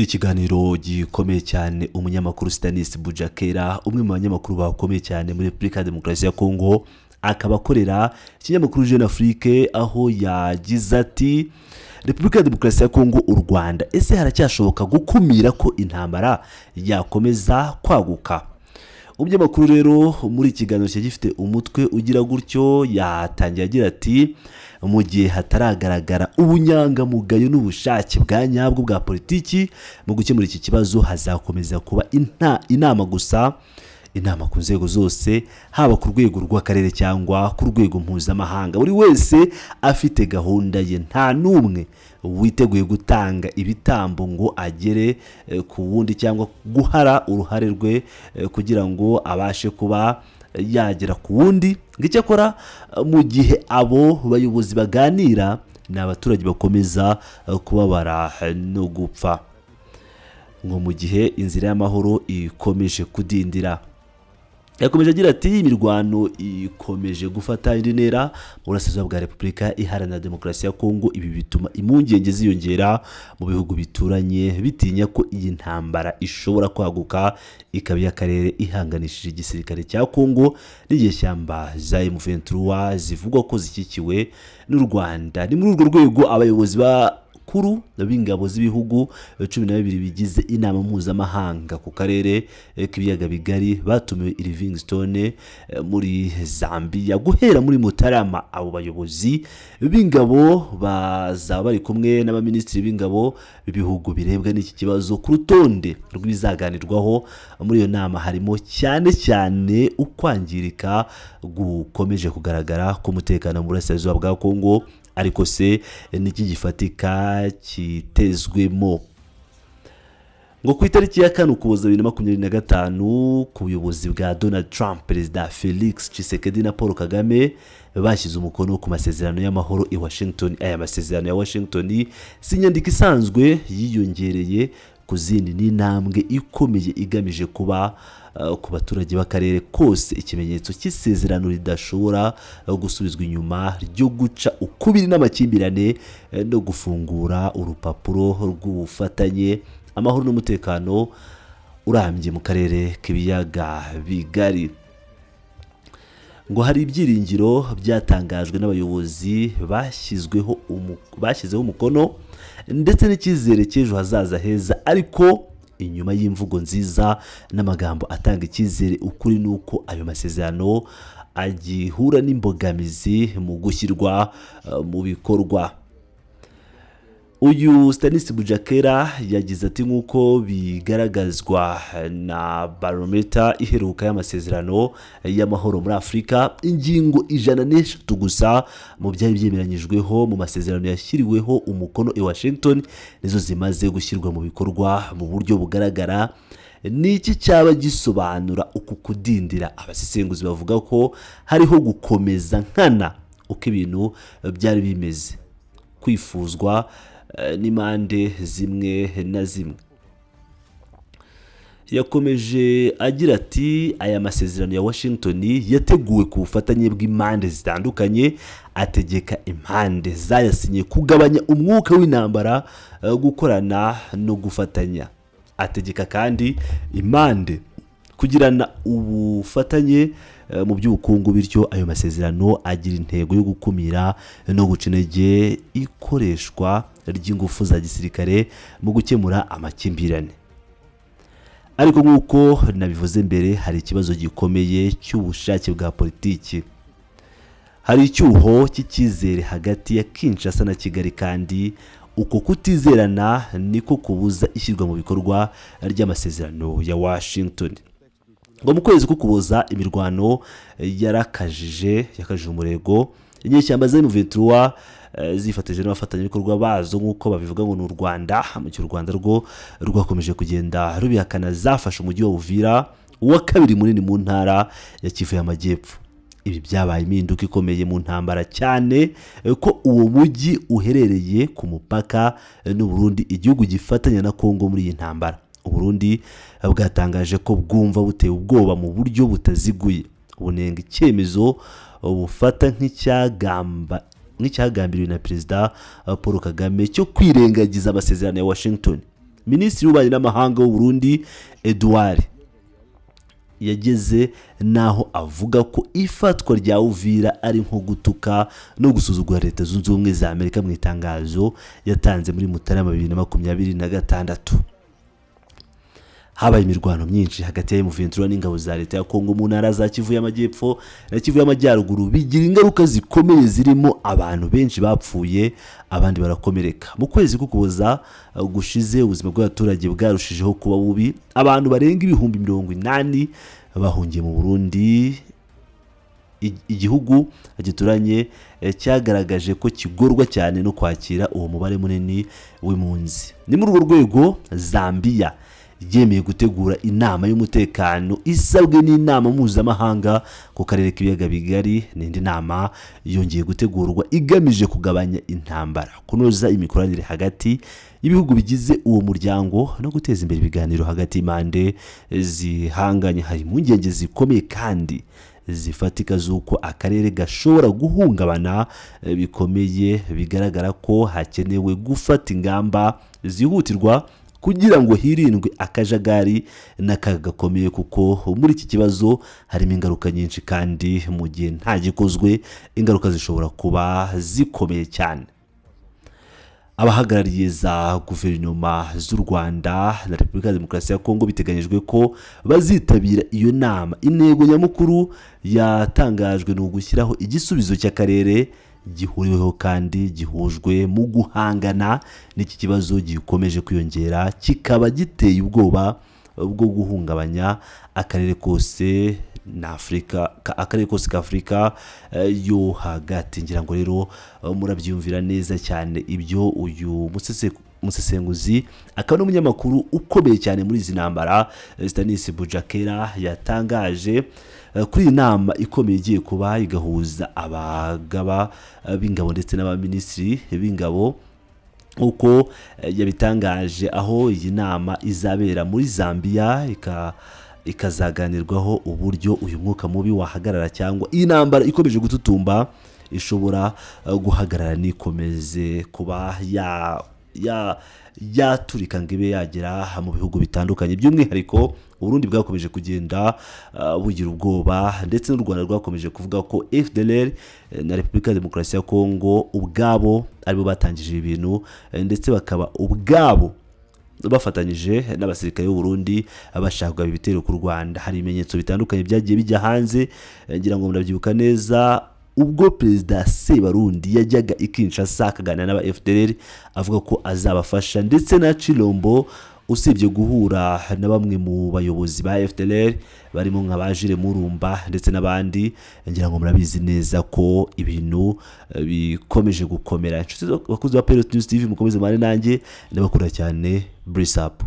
Ikiganiro gikomeye cyane umunyamakuru Stanis Bujakera, umwe mu banyamakuru bakomeye cyane muri Republika Demokarasi ya Kongo, akaba akorera ikinyamakuru Jeune Afrique, aho yagize ati Republika Demokarasi ya Kongo u Rwanda, ese haracyashoboka gukumira ko intambara yakomeza kwaguka? Umunyamakuru rero muri ikiganiro cye gifite umutwe ugira gutyo yatangiye agira ati mu gihe hataragaragara ubunyangamugayo n'ubushake bwa nyabwo bwa politiki mu gukemura iki kibazo, hazakomeza kuba inama gusa, inama ku nzego zose, haba ku rwego rw'akarere cyangwa ku rwego mpuzamahanga. Buri wese afite gahunda ye, nta n'umwe witeguye gutanga ibitambo ngo agere ku wundi cyangwa guhara uruhare rwe kugira ngo abashe kuba yagera ku wundi. Ng'icyakora mu gihe abo bayobozi baganira, ni abaturage bakomeza kubabara no gupfa, ngo mu gihe inzira y'amahoro ikomeje kudindira. Yakomeje agira ati imirwano ikomeje gufata indi ntera mu burasirazuba bwa Repubulika Iharanira Demokarasi ya Kongo. Ibi bituma impungenge ziyongera mu bihugu bituranye, bitinya ko iyi ntambara ishobora kwaguka ikaba iy'akarere, ihanganishije igisirikare cya Kongo n'inyeshyamba za M23 zivugwa ko zishyigikiwe n'u Rwanda. Ni muri urwo rwego abayobozi bakuru b'ingabo z'ibihugu 12 bigize inama mpuzamahanga ku karere k'ibiyaga bigari batumiwe i Livingstone muri Zambia guhera muri Mutarama. Abo bayobozi b'ingabo bazaba bari kumwe n'abaminisitiri b'ingabo b'ibihugu birebwa n'iki kibazo. Ku rutonde rw'ibizaganirwaho muri iyo nama harimo cyane cyane ukwangirika gukomeje kugaragara k'umutekano mu burasirazuba bwa Kongo, ariko se niki gifatika kitezwemo? Ngo ku itariki ya 4 Ukuboza 2025 ku buyobozi bwa Donald Trump, Perezida Felix Tshisekedi na Paul Kagame bashyize umukono ku masezerano y'amahoro i Washington. Aya masezerano ya Washington si inyandiko isanzwe, yiyongereye ku zindi n'intambwe ikomeye igamije kuba ku baturage b'akarere kose ikimenyetso cy'isezerano ridashobora gusubizwa inyuma ryo guca ukubiri n'amakimbirane no gufungura urupapuro rw'ubufatanye, amahoro n'umutekano urambye mu karere k'ibiyaga bigari. Ngo hari ibyiringiro byatangajwe n'abayobozi bashyizeho umukono ndetse n'icyizere cy'ejo hazaza heza, ariko inyuma y'imvugo nziza n'amagambo atanga icyizere, ukuri nuko ayo masezerano agihura n'imbogamizi mu gushyirwa mu bikorwa. Uyu Stanis Bujakera yagize ati nk'uko bigaragazwa na barometer iheruka y'amasezerano y'amahoro muri Afurika, ingingo 103 gusa mu byari byemeranyijweho mu masezerano yashyiriweho umukono i Washington nizo zimaze gushyirwa mu bikorwa mu buryo bugaragara. Niki cyaba gisobanura uku kudindira? Abasesenguzi bavuga ko hariho gukomeza nkana uko ibintu byari bimeze, kwifuzwa n'impande zimwe na zimwe. Yakomeje agira ati aya masezerano ya Washington yateguwe ku bufatanye bw'impande zitandukanye, ategeka impande zayasinye kugabanya umwuka w'intambara, gukorana no gufatanya. Ategeka kandi impande kugirana ubufatanye mu by'ubukungu, bityo ayo masezerano agira intego yo gukumira no guca intege ikoreshwa ry'ingufu za gisirikare mu gukemura amakimbirane. Ariko nk'uko nabivuze mbere, hari ikibazo gikomeye cy'ubushake bwa politiki. Hari icyuho cy'icyizere hagati ya Kinshasa na Kigali, kandi uko kutizerana niko kubuza ishyirwa mu bikorwa ry'amasezerano ya Washington. Ngo mu kwezi k'Ukuboza imirwano yakajije umurego, inyeshyamba za M23 zifatije n'abafatanyabikorwa bazo nk'uko babivuga ngo n'u Rwanda. Mu cy'u Rwanda rwo rwakomeje kugenda rubihakana zafashe umujyi wa Uvira, uwa kabiri munini mu ntara ya Kivu y'Amajyepfo. Ibi byabaye impinduka ikomeye mu ntambara, cyane ko uwo mujyi uherereye ku mupaka n'u Burundi, igihugu gifatanya na Kongo muri iyi ntambara. U Burundi bwatangaje ko bwumva buteye ubwoba mu buryo butaziguye, bunenga icyemezo bufata nk'icyagambiriwe na Perezida Paul Kagame cyo kwirengagiza amasezerano ya Washington. Minisitiri w'ububanyi n'amahanga w'u Burundi Edouard yageze naho avuga ko ifatwa rya Uvira ari nko gutuka no gusuzugura Leta Zunze Ubumwe za Amerika mu itangazo yatanze muri Mutarama 2026. Habaye imirwano myinshi hagati ya M23 n'ingabo za Leta ya Kongo mu ntara za Kivu y'Amajyepfo na Kivu y'Amajyaruguru, bigira ingaruka zikomeye zirimo abantu benshi bapfuye abandi barakomereka. Mu kwezi k'Ukuboza gushize ubuzima bw'abaturage bwarushijeho kuba bubi, abantu barenga 80,000 bahungiye mu Burundi. Igihugu gituranye cyagaragaje ko kigorwa cyane no kwakira uwo mubare munini w'impunzi. Ni muri urwo rwego Zambia yemeye gutegura inama y'umutekano isabwe n'inama mpuzamahanga ku karere k'ibiyaga bigari. N'indi nama yongeye gutegurwa igamije kugabanya intambara, kunoza imikoranire hagati y'ibihugu bigize uwo muryango no guteza imbere ibiganiro hagati y'impande zihanganye. Hari impungenge zikomeye kandi zifatika z'uko akarere gashobora guhungabana bikomeye, bigaragara ko hakenewe gufata ingamba zihutirwa kugira ngo hirindwe akajagari n'akaga gakomeye, kuko muri iki kibazo harimo ingaruka nyinshi kandi mu gihe nta gikozwe ingaruka zishobora kuba zikomeye cyane. Abahagarariye za guverinoma z'u Rwanda na Repubulika ya Demokarasi ya Kongo biteganyijwe ko bazitabira iyo nama. Intego nyamukuru yatangajwe ni ugushyiraho igisubizo cy'akarere gihuriweho kandi gihujwe mu guhangana n'iki kibazo gikomeje kwiyongera, kikaba giteye ubwoba bwo guhungabanya akarere kose n'Afrika, akarere kose k'Afrika yo hagati. Ngira ngo rero murabyumvira neza cyane ibyo uyu musesenguzi akaba n'umunyamakuru ukomeye cyane muri izi ntambara Stanis Bujakera yatangaje kuri iyi nama ikomeye igiye kuba igahuza abagaba b'ingabo ndetse n'abaminisitiri b'ingabo, uko yabitangaje, aho iyi nama izabera muri Zambia ikazaganirwaho uburyo uyu mwuka mubi wahagarara cyangwa iyi ntambara ikomeje gututumba ishobora guhagarara nikomeze kuba yaturika ngo ibe yagera mu bihugu bitandukanye. By'umwihariko Burundi bwakomeje kugenda bugira ubwoba, ndetse n'u Rwanda rwakomeje kuvuga ko FDLR na Repubulika ya Demokarasi ya Kongo ubwabo aribo batangije ibintu, ndetse bakaba ubwabo bafatanyije n'abasirikare b'u Burundi bashaka ibitero ku Rwanda. Hari ibimenyetso bitandukanye byagiye bijya hanze, ngira ngo murabyibuka neza ubwo Perezida Sebarundi yajyaga i Kinshasa akaganira n'aba FDLR avuga ko azabafasha, ndetse na Chilombo usibye guhura na bamwe mu bayobozi ba FDLR barimo nka Bajire Murumba ndetse n'abandi. Ngira ngo murabizi neza ko ibintu bikomeje gukomera. Inshuti bakuzi ba Peloton News TV mukomeze mane nanjye ndabakura cyane. Brace up.